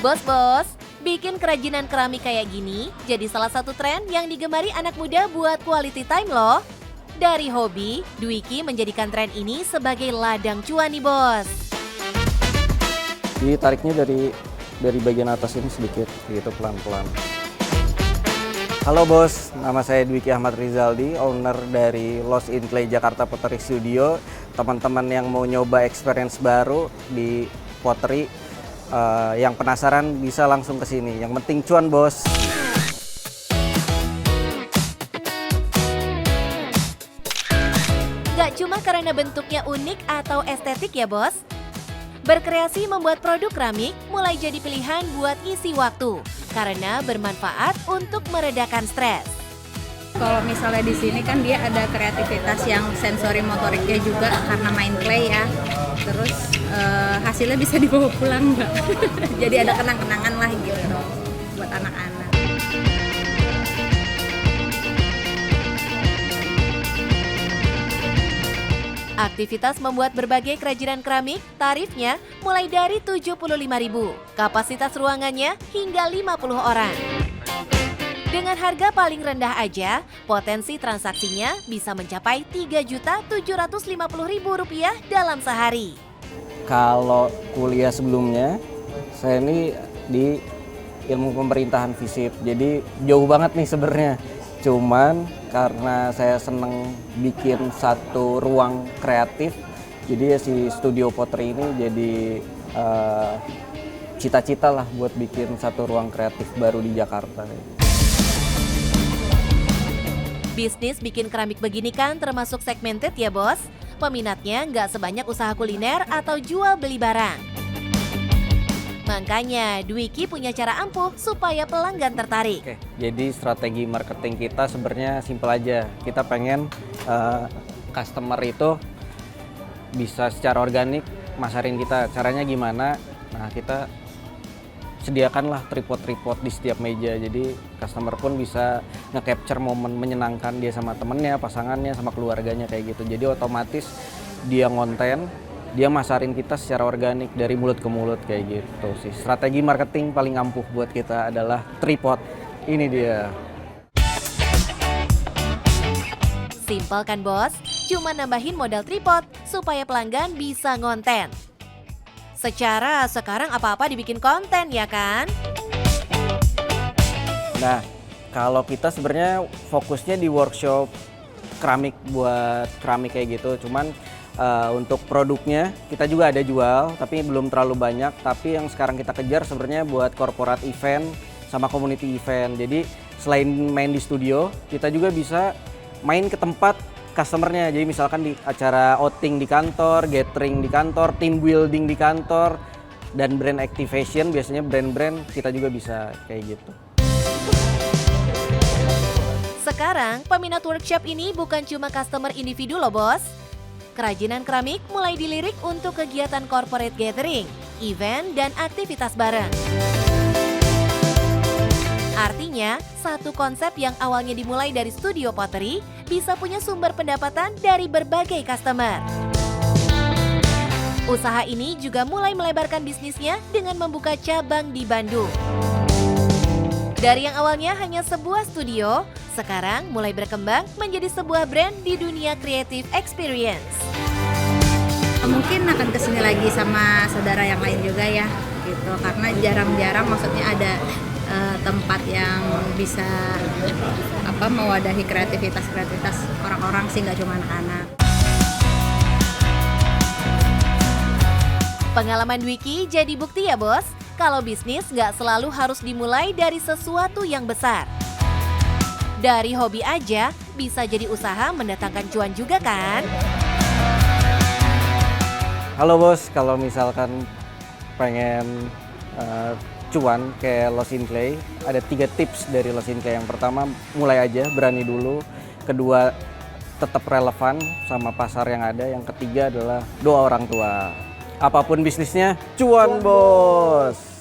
Bos-bos, bikin kerajinan keramik kayak gini jadi salah satu tren yang digemari anak muda buat quality time loh. Dari hobi, Dwiki menjadikan tren ini sebagai ladang cuan nih bos. Jadi tariknya dari bagian atas ini sedikit, gitu pelan-pelan. Halo bos, nama saya Dwiki Ahmad Rizaldi, owner dari Lost in Clay Jakarta Pottery Studio. Teman-teman yang mau nyoba experience baru di pottery, yang penasaran bisa langsung ke sini. Yang penting cuan bos. Gak cuma karena bentuknya unik atau estetik ya bos. Berkreasi membuat produk keramik mulai jadi pilihan buat isi waktu karena bermanfaat untuk meredakan stres. Kalau misalnya di sini kan dia ada kreativitas yang sensori motoriknya juga karena main clay ya. Terus hasilnya bisa dibawa pulang Mbak. Jadi ada kenang-kenangan lah gitu buat anak-anak. Aktivitas membuat berbagai kerajinan keramik, tarifnya mulai dari Rp75.000. Kapasitas ruangannya hingga 50 orang. Dengan harga paling rendah aja, potensi transaksinya bisa mencapai Rp3.750.000 dalam sehari. Kalau kuliah sebelumnya, saya ini di ilmu pemerintahan FISIP, jadi jauh banget nih sebenarnya. Cuman karena saya seneng bikin satu ruang kreatif, jadi ya si studio pottery ini jadi cita-cita lah buat bikin satu ruang kreatif baru di Jakarta. Bisnis bikin keramik begini kan termasuk segmented ya bos. Peminatnya nggak sebanyak usaha kuliner atau jual beli barang. Makanya Dwiki punya cara ampuh supaya pelanggan tertarik. Oke, jadi strategi marketing kita sebenarnya simpel aja. Kita pengen customer itu bisa secara organik masarin kita. Caranya gimana? Nah, kita sediakanlah tripod-tripod di setiap meja. Jadi customer pun bisa nge-capture momen menyenangkan dia sama temennya, pasangannya, sama keluarganya kayak gitu. Jadi otomatis dia ngonten, dia masarin kita secara organik dari mulut ke mulut kayak gitu sih. Strategi marketing paling ampuh buat kita adalah tripod. Ini dia. Simpel kan bos? Cuma nambahin modal tripod supaya pelanggan bisa ngonten. Secara sekarang apa-apa dibikin konten ya kan? Nah, kalau kita sebenarnya fokusnya di workshop keramik buat keramik kayak gitu. Cuman untuk produknya kita juga ada jual, tapi belum terlalu banyak. Tapi yang sekarang kita kejar sebenarnya buat corporate event sama community event. Jadi selain main di studio, kita juga bisa main ke tempat customernya. Jadi misalkan di acara outing di kantor, gathering di kantor, team building di kantor, dan brand activation biasanya brand-brand kita juga bisa kayak gitu. Sekarang peminat workshop ini bukan cuma customer individu loh bos. Kerajinan keramik mulai dilirik untuk kegiatan corporate gathering, event, dan aktivitas bareng. Artinya, satu konsep yang awalnya dimulai dari studio pottery bisa punya sumber pendapatan dari berbagai customer. Usaha ini juga mulai melebarkan bisnisnya dengan membuka cabang di Bandung. Dari yang awalnya hanya sebuah studio, sekarang mulai berkembang menjadi sebuah brand di dunia creative experience. Mungkin akan kesini lagi sama saudara yang lain juga ya, gitu. Karena jarang-jarang maksudnya ada tempat yang bisa mewadahi kreativitas orang-orang sih, nggak cuma anak-anak. Pengalaman Dwiki jadi bukti ya bos, kalau bisnis nggak selalu harus dimulai dari sesuatu yang besar. Dari hobi aja bisa jadi usaha mendatangkan cuan juga kan? Halo bos, kalau misalkan pengen cuan kayak Lost in Clay, ada 3 tips dari Lost in Clay. Yang pertama, mulai aja, berani dulu. Kedua, tetap relevan sama pasar yang ada. Yang ketiga adalah doa orang tua. Apapun bisnisnya, cuan bos!